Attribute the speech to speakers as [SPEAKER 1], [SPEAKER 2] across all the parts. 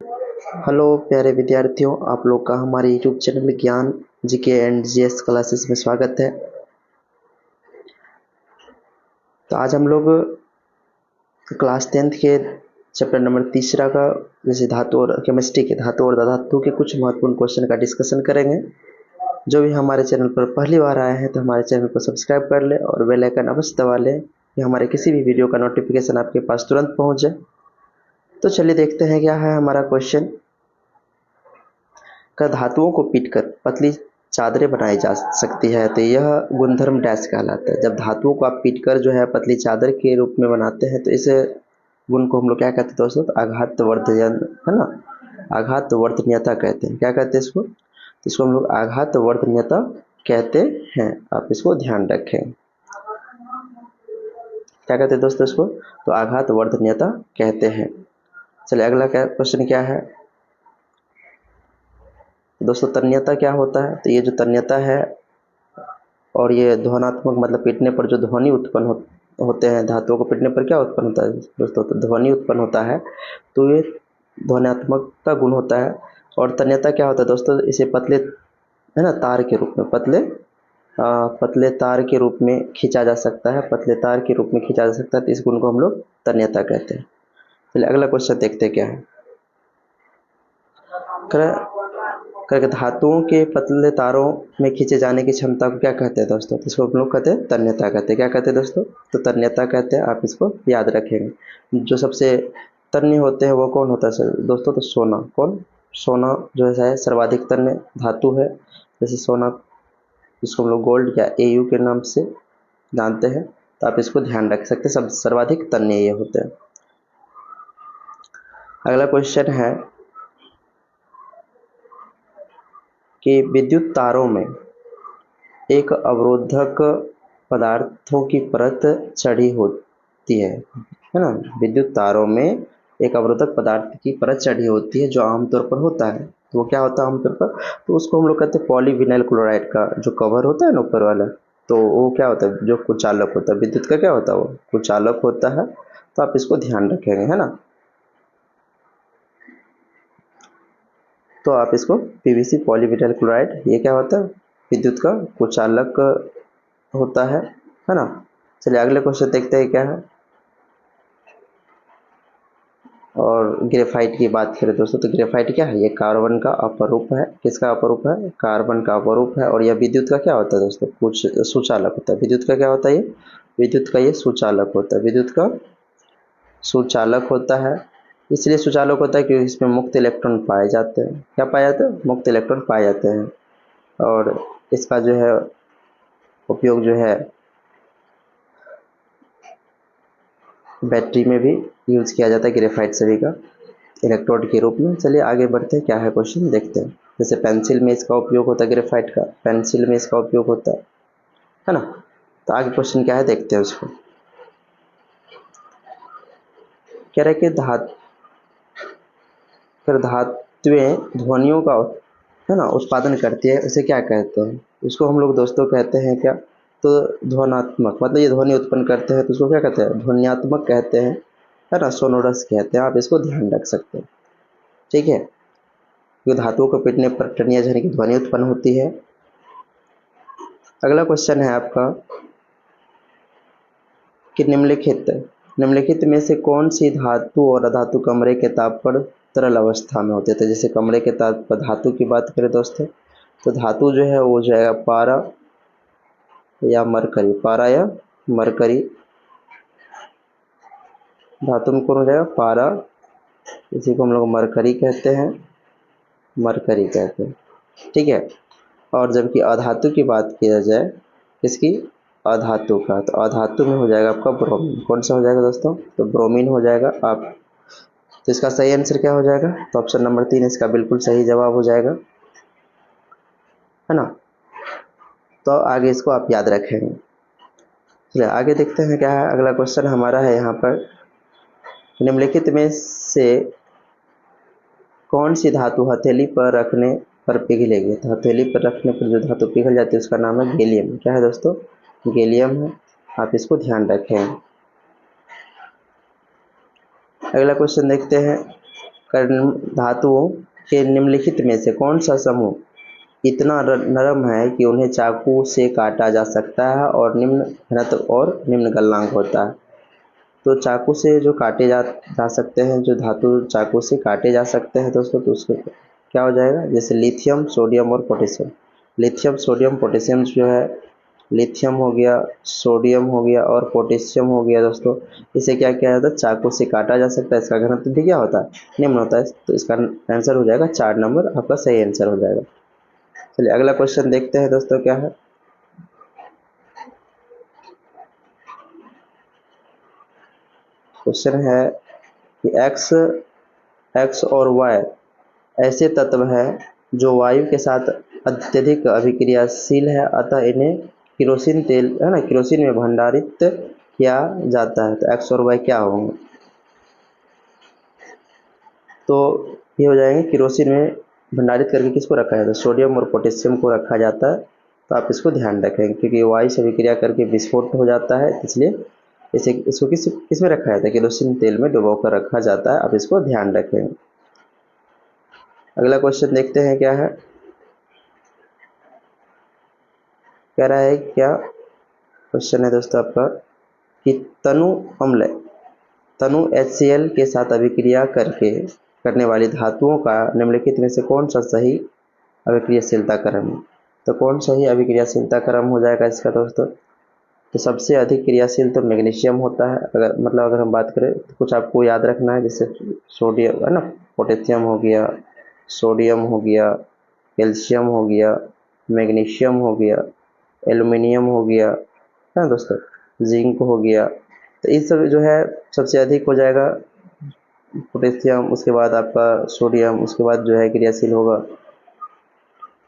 [SPEAKER 1] Hello प्यारे विद्यार्थियों, आप लोग का हमारे यूट्यूब चैनल ज्ञान जीके एंड जीएस क्लासेस में स्वागत है। तो आज हम लोग क्लास 10th के चैप्टर नंबर तीसरा का जैसे धातु और केमिस्ट्री के धातु और धातु के कुछ महत्वपूर्ण क्वेश्चन का डिस्कशन करेंगे। जो भी हमारे चैनल पर पहली बार आए हैं तो हमारे चैनल को सब्सक्राइब कर ले और बेल आइकन अवश्य दबा लें कि हमारे किसी भी वीडियो का नोटिफिकेशन आपके पास तुरंत पहुँच जाए। तो चलिए देखते हैं क्या है हमारा क्वेश्चन। का धातुओं को पीटकर पतली चादरें बनाई जा सकती है तो यह गुणधर्म डैश कहलाता है। जब धातुओं को आप पीटकर जो है पतली चादर के रूप में बनाते हैं तो इस गुण को हम लोग क्या कहते हैं दोस्तों? तो आघातवर्धन, है ना, आघातवर्धनीयता कहते हैं। क्या कहते हैं इसको? तो इसको हम लोग आघातवर्धनीयता कहते हैं। आप इसको ध्यान रखें। क्या कहते हैं दोस्तों इसको? तो आघातवर्धनीयता कहते हैं। चलिए अगला क्वेश्चन क्या है दोस्तों? तन्यता क्या होता है? तो ये जो तन्यता है और ये ध्वनात्मक मतलब पीटने पर जो ध्वनि उत्पन्न होते हैं, धातुओं को पीटने पर क्या उत्पन्न होता है दोस्तों? तो ध्वनि उत्पन्न होता है। तो ये ध्वन्यात्मक का गुण होता है। और तन्यता क्या होता है दोस्तों? इसे पतले, है ना, तार के रूप में पतले तार के रूप में खींचा जा सकता है। पतले तार के रूप में खींचा जा सकता है, तो इस गुण को हम लोग तन्यता कहते हैं। चलिए अगला क्वेश्चन देखते हैं क्या है। करके धातुओं के पतले तारों में खींचे जाने की क्षमता को क्या कहते हैं दोस्तों? तो इसको हम लोग कहते हैं तन्यता कहते हैं। क्या कहते हैं दोस्तों? तो तन्यता कहते हैं। आप इसको याद रखेंगे। जो सबसे तन्य होते हैं वो कौन होता है सर दोस्तों? तो सोना। कौन? सोना जो है सर्वाधिक तन्य धातु है। जैसे सोना, इसको हम लोग गोल्ड या एयू के नाम से जानते हैं। तो आप इसको ध्यान रख सकते हैं, सब सर्वाधिक तन्य ये होते हैं। अगला क्वेश्चन है कि विद्युत तारों में एक अवरोधक पदार्थों की परत चढ़ी होती है ना? विद्युत तारों में एक अवरोधक पदार्थ की परत चढ़ी होती है जो आमतौर पर होता है। तो वो क्या होता है आमतौर पर? तो उसको हम लोग कहते हैं पॉलीविनाइल क्लोराइड का जो कवर होता है ना ऊपर वाला, तो वो क्या होता है? जो कुचालक होता है विद्युत का, क्या होता है? वो कुचालक होता है। तो आप इसको ध्यान रखेंगे, है ना। तो आप इसको पीवीसी पॉलीविनाइल क्लोराइड, ये क्या होता है? विद्युत का कुचालक होता है ना। चलिए अगले क्वेश्चन देखते हैं क्या है। और ग्रेफाइट की बात करें दोस्तों, तो ग्रेफाइट क्या है? ये कार्बन का अपरूप है। किसका अपरूप है? कार्बन का अपरूप है। और यह विद्युत का क्या होता है दोस्तों? कुछ सुचालक होता है। विद्युत का क्या होता है? ये विद्युत का ये सुचालक होता है। विद्युत का सुचालक होता है। इसलिए सुचालक होता है क्योंकि इसमें मुक्त इलेक्ट्रॉन पाए जाते हैं। क्या पाए जाते हैं? मुक्त इलेक्ट्रॉन पाए जाते हैं। और इसका जो है उपयोग जो है बैटरी में भी यूज किया जाता है, ग्रेफाइट सभी का इलेक्ट्रोड के रूप में। चलिए आगे बढ़ते हैं, क्या है क्वेश्चन देखते हैं। जैसे पेंसिल में इसका उपयोग होता है, ग्रेफाइट का पेंसिल में इसका उपयोग होता है ना। तो आगे क्वेश्चन क्या है देखते हैं उसको। कह रहे कि धातुएं ध्वनियों का, है ना, उत्पादन करती है, उसे क्या कहते हैं? उसको हम लोग दोस्तों कहते हैं क्या? तो ध्वनात्मक, मतलब ये ध्वनि उत्पन्न करते हैं तो उसको क्या कहते हैं? ध्वन्यात्मक कहते हैं, है ना, सोनोरस कहते हैं। आप इसको ध्यान रख सकते हैं, ठीक है। जो धातुओं को पीटने पर टनिया झरने की ध्वनि उत्पन्न होती है। अगला क्वेश्चन है आपका कि निम्नलिखित में से कौन सी धातु और अधातु कमरे के ताप पर तरल अवस्था में होते थे? जैसे कमरे के ताप पर धातु की बात करें दोस्तों, तो धातु जो है वो जाएगा पारा या मरकरी। पारा या मरकरी धातु में कौन हो जाएगा? पारा, इसी को हम लोग मरकरी कहते हैं, मरकरी कहते हैं, ठीक है। और जबकि अधातु की बात किया जाए, किसकी? अधातु का, तो अधातु में हो जाएगा आपका ब्रोमीन। कौन सा हो जाएगा दोस्तों? तो ब्रोमीन हो जाएगा। आप तो इसका सही आंसर क्या हो जाएगा? तो ऑप्शन नंबर 3 इसका बिल्कुल सही जवाब हो जाएगा, है ना। तो आगे इसको आप याद रखेंगे। चलिए आगे देखते हैं क्या है। अगला क्वेश्चन हमारा है यहाँ पर, निम्नलिखित में से कौन सी धातु हथेली पर रखने पर पिघलेगी? तो हथेली पर रखने पर जो धातु पिघल जाती है उसका नाम है गैलियम। क्या है दोस्तों? गैलियम है। आप इसको ध्यान रखें। अगला क्वेश्चन देखते हैं कर्ण धातुओं के निम्नलिखित में से कौन सा समूह इतना नरम है कि उन्हें चाकू से काटा जा सकता है और निम्न घनत्व और निम्न गलनांक होता है। तो चाकू से जो काटे जा सकते हैं, जो धातु चाकू से काटे जा सकते हैं दोस्तों, तो उसको क्या हो जाएगा, जैसे लिथियम, सोडियम और पोटेशियम। लिथियम, सोडियम, पोटेशियम जो है, लिथियम हो गया, सोडियम हो गया और पोटेशियम हो गया दोस्तों, इसे क्या किया जाता है, चाकू से काटा जा सकता है। इसका घनत्व भी क्या होता है, निम्न होता है। तो इसका आंसर हो जाएगा 4 नंबर, आपका सही आंसर हो जाएगा। चलिए अगला क्वेश्चन देखते हैं दोस्तों क्या है। क्वेश्चन है कि एक्स और वाई ऐसे तत्व है जो वायु के साथ अत्यधिक अभिक्रियाशील है, अतः इन्हें केरोसिन तेल है ना, केरोसिन में भंडारित किया जाता है। तो एक्स और वाई क्या होंगे, तो ये हो जाएंगे केरोसिन में भंडारित करके किसको रखा जाता है, सोडियम और पोटेशियम को रखा जाता है। तो आप इसको ध्यान रखेंगे क्योंकि वायु से अभिक्रिया करके विस्फोट हो जाता है, इसलिए इसको किस में रखा जाता है, केरोसिन तेल में डुबोकर रखा जाता है। आप इसको ध्यान रखेंगे। अगला क्वेश्चन देखते हैं क्या है। कह रहा है क्या, क्वेश्चन है दोस्तों आपका कि तनु HCl के साथ अभिक्रिया करने वाली धातुओं का निम्नलिखित में से कौन सा सही अभिक्रियाशीलता क्रम है। तो कौन सही अभिक्रियाशीलता क्रम हो जाएगा इसका दोस्तों, तो सबसे अधिक क्रियाशील तो मैग्नीशियम होता है। अगर हम बात करें तो कुछ आपको याद रखना है, जैसे सोडियम है ना, पोटेशियम हो गया, सोडियम हो गया, कैल्शियम हो गया, मैग्नीशियम हो गया, एल्युमिनियम हो गया, है ना दोस्तों, जिंक हो गया। तो इस सब जो है सबसे अधिक हो जाएगा पोटेशियम, उसके बाद आपका सोडियम, उसके बाद जो है क्रियाशील होगा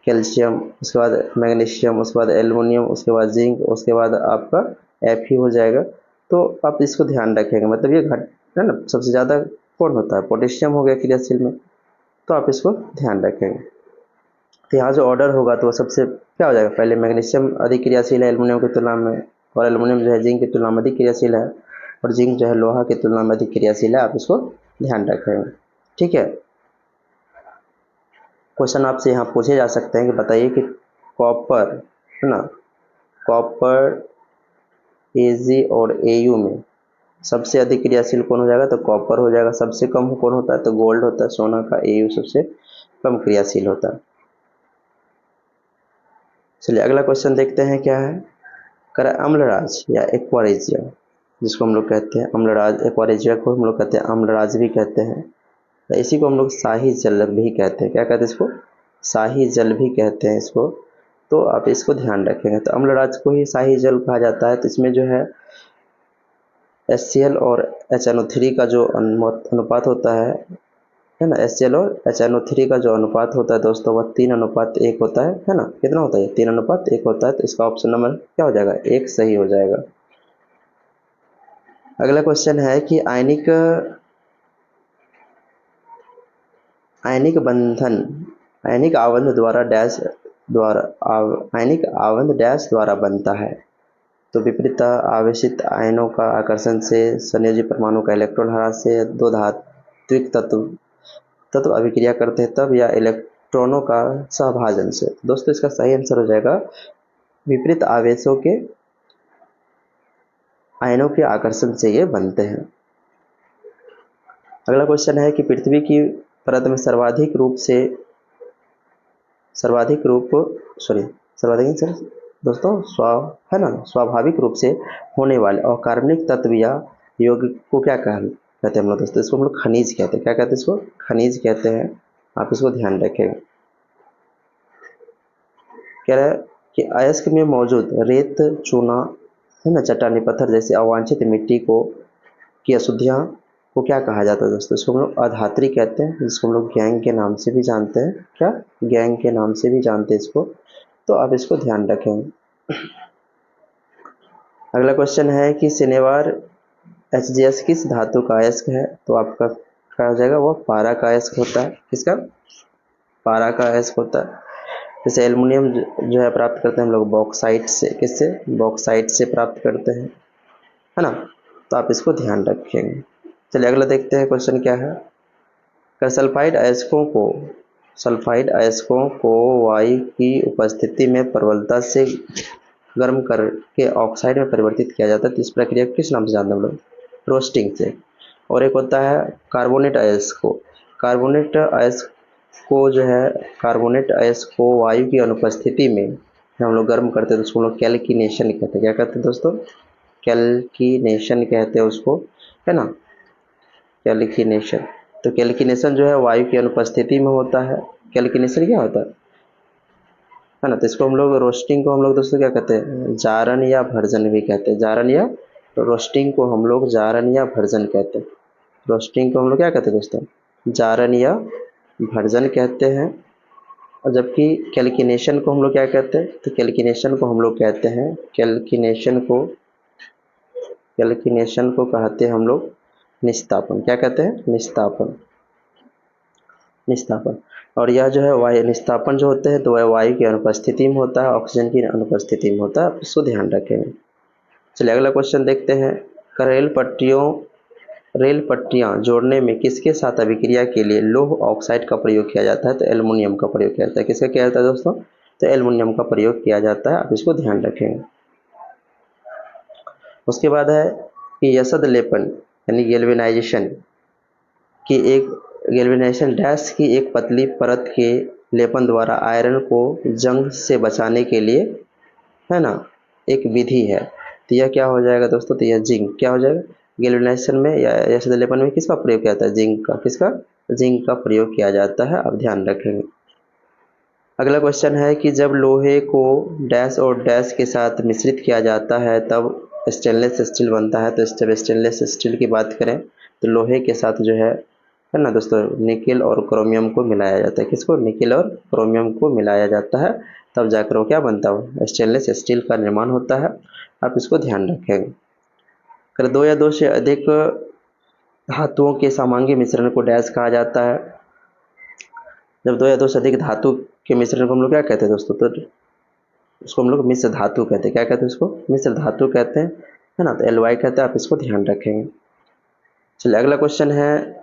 [SPEAKER 1] कैल्शियम, उसके बाद मैग्नीशियम, उसके बाद एल्युमिनियम, उसके बाद जिंक, उसके बाद आपका Fe हो जाएगा। तो आप इसको ध्यान रखेंगे, मतलब ये घट है ना, सबसे ज़्यादा कौन होता है, पोटेशियम हो गया क्रियाशील में। तो आप इसको ध्यान रखेंगे। तो यहाँ जो ऑर्डर होगा तो सबसे क्या हो जाएगा, पहले मैग्नीशियम अधिक क्रियाशील है एल्युमिनियम की तुलना में, और एल्युमिनियम जो है जिंक की तुलना में अधिक क्रियाशील है, और जिंक जो है लोहा की तुलना में अधिक क्रियाशील है। आप इसको ध्यान रखेंगे, ठीक है। क्वेश्चन आपसे यहाँ पूछे जा सकते हैं कि बताइए कि कॉपर है ना, कॉपर Ag और Au में सबसे अधिक क्रियाशील कौन हो जाएगा, तो कॉपर हो जाएगा। सबसे कम कौन होता है, तो गोल्ड होता है, सोना का। Au सबसे कम क्रियाशील होता है। चलिए अगला क्वेश्चन देखते हैं क्या है। कर अम्लराज या एक्वारेजिया, जिसको हम लोग कहते हैं अम्लराज, एक्वारेजिया को हम लोग कहते हैं अम्लराज भी कहते हैं। इसी को हम लोग शाही जल भी कहते हैं। क्या कहते हैं इसको, शाही जल भी कहते हैं इसको। तो आप इसको ध्यान रखेंगे। तो अम्लराज को ही शाही जल कहा जाता है। तो इसमें जो है HCl और HNO3 का जो अनुपात होता है ना, HCl और HNO3 का जो अनुपात होता है दोस्तों, वह 3:1 होता है ना। कितना होता है, 3:1 होता है। तो इसका ऑप्शन नंबर क्या हो जाएगा, 1 सही हो जाएगा। अगला क्वेश्चन है कि आयनिक आवंध डैश द्वारा बनता है। तो विपरीत आवेशित आयनों का आकर्षण से, संयोजी परमाणु का इलेक्ट्रॉन हरा से, दो धात्विक तत्व अभिक्रिया करते हैं तब, या इलेक्ट्रॉनों का सहभाजन से। दोस्तों इसका सही आंसर हो जाएगा विपरीत आवेशों के आयनों के आकर्षण से ये बनते हैं। अगला क्वेश्चन है कि पृथ्वी की परत में स्वाभाविक रूप से होने वाले अकार्बनिक तत्व या यौगिक को क्या कहते हैं हम लोग दोस्तों, इसको हम लोग खनिज कहते हैं। क्या कहते हैं इसको, खनिज कहते हैं। आप इसको ध्यान रखेंगे। कह रहा है कि अयस्क में मौजूद रेत, चूना है ना, चट्टानी पत्थर जैसे अवांछित मिट्टी की अशुद्धियाँ को क्या कहा जाता है दोस्तों, इसको हम लोग अधात्री कहते हैं, जिसको हम लोग गैंग के नाम से भी जानते हैं। क्या, गैंग के नाम से भी जानते हैं इसको। तो आप इसको ध्यान रखेंगे। अगला क्वेश्चन है कि शनिवार HGS किस धातु का अयस्क है। तो आपका क्या हो जाएगा, वो पारा का अयस्क होता है। किसका, पारा का अयस्क होता है। जैसे एल्युमिनियम जो है प्राप्त करते हैं हम लोग बॉक्साइट से। किससे, बॉक्साइट से प्राप्त करते हैं, है ना। तो आप इसको ध्यान रखेंगे। चलिए अगला देखते हैं क्वेश्चन क्या है। सल्फाइड अयस्कों को वायु की उपस्थिति में प्रबलता से गर्म करके ऑक्साइड में परिवर्तित किया जाता है। तो इस प्रक्रिया को किस नाम से जानते हैं हम लोग? रोस्टिंग से। और एक होता है कार्बोनेट अयस्क कार्बोनेट अयस्क को वायु की अनुपस्थिति में हम लोग गर्म करते हैं तो उसको हम लोग कैल्किनेशन कहते हैं। क्या कहते हैं दोस्तों? कैल्किनेशन कहते हैं उसको, है ना, कैल्किनेशन। तो कैल्किनेशन जो है वायु की अनुपस्थिति में होता है। कैल्किनेशन क्या होता है ना। तो इसको हम लोग रोस्टिंग को हम लोग दोस्तों क्या कहते हैं? जारन या भर्जन भी कहते हैं। जारन या रोस्टिंग को हम लोग जारन या भर्जन कहते हैं। रोस्टिंग को हम लोग क्या कहते हैं दोस्तों? जारन या भर्जन कहते हैं। और जबकि कैल्किनेशन को हम लोग क्या कहते हैं? तो कैल्किनेशन को हम लोग कहते हैं कैल्किनेशन को कहते हैं हम लोग निस्तापन। क्या कहते हैं? निस्तापन। और यह जो है वायु निस्तापन जो होते हैं तो वह वायु की अनुपस्थिति में होता है, ऑक्सीजन की अनुपस्थिति में होता है। आप इसको ध्यान रखेंगे। चलिए अगला क्वेश्चन देखते हैं। रेल पट्टियां जोड़ने में किसके साथ अभिक्रिया के लिए लौह ऑक्साइड का प्रयोग किया जाता है? तो एल्युमिनियम का प्रयोग किया जाता है। किसका किया जाता है दोस्तों? तो एल्युमिनियम का प्रयोग किया जाता है। आप इसको ध्यान रखेंगे। उसके बाद है कि यसद लेपन यानी गैल्वेनाइजेशन डैश की एक पतली परत के लेपन द्वारा आयरन को जंग से बचाने के लिए, है ना, एक विधि है। तो यह क्या हो जाएगा दोस्तों? तो यह जिंक क्या हो जाएगा? गैल्वेनाइजेशन में या यसद लेपन में किसका प्रयोग किया जाता है? जिंक का। किसका? जिंक का प्रयोग किया जाता है। आप ध्यान रखेंगे। अगला क्वेश्चन है कि जब लोहे को डैश और डैश के साथ मिश्रित किया जाता है तब स्टेनलेस स्टील बनता है। तो जब स्टेनलेस स्टील की बात करें तो लोहे के साथ जो है ना दोस्तों निकेल और क्रोमियम को मिलाया जाता है। किसको? निकेल और क्रोमियम को मिलाया जाता है, तब जाकर वो क्या बनता है? स्टेनलेस स्टील का निर्माण होता है। आप इसको ध्यान रखेंगे। अगर दो या दो से अधिक धातुओं के समांगी मिश्रण को डैश कहा जाता है। जब दो या दो से अधिक धातु के मिश्रण को हम लोग क्या कहते हैं दोस्तों? तो उसको हम लोग मिश्र धातु कहते हैं। क्या कहते हैं उसको? मिश्र धातु कहते हैं, है ना। तो एलवाई कहते हैं। आप इसको ध्यान रखेंगे। चलिए अगला क्वेश्चन है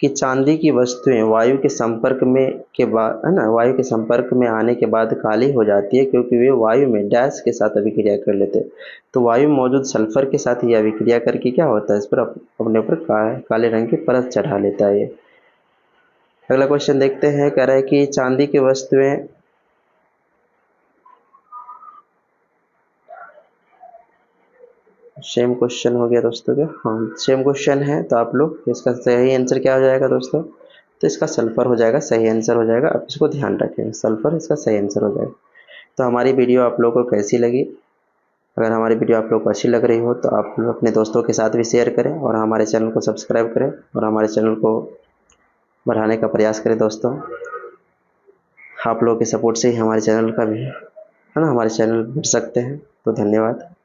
[SPEAKER 1] कि चांदी की वस्तुएं वायु के संपर्क में आने के बाद काली हो जाती है क्योंकि वे वायु में डैश के साथ अभिक्रिया कर लेते हैं। तो वायु में मौजूद सल्फर के साथ ये अभिक्रिया करके क्या होता है? इस पर अपने ऊपर काले रंग की परत चढ़ा लेता है ये। अगला क्वेश्चन देखते हैं। कह रहा है कि चांदी की वस्तुएं सेम क्वेश्चन हो गया दोस्तों क्या? हाँ सेम क्वेश्चन है। तो आप लोग इसका सही आंसर क्या हो जाएगा दोस्तों? तो इसका सल्फर हो जाएगा, सही आंसर हो जाएगा। आप इसको ध्यान रखें, सल्फर इसका सही आंसर हो जाएगा। तो हमारी वीडियो आप लोगों को कैसी लगी? अगर हमारी वीडियो आप लोग को अच्छी लग रही हो तो आप लोग अपने दोस्तों के साथ भी शेयर करें और हमारे चैनल को सब्सक्राइब करें और हमारे चैनल को बढ़ाने का प्रयास करें। दोस्तों आप लोगों के सपोर्ट से ही हमारे चैनल का भी, है ना, हमारे चैनल बढ़ सकते हैं। तो धन्यवाद।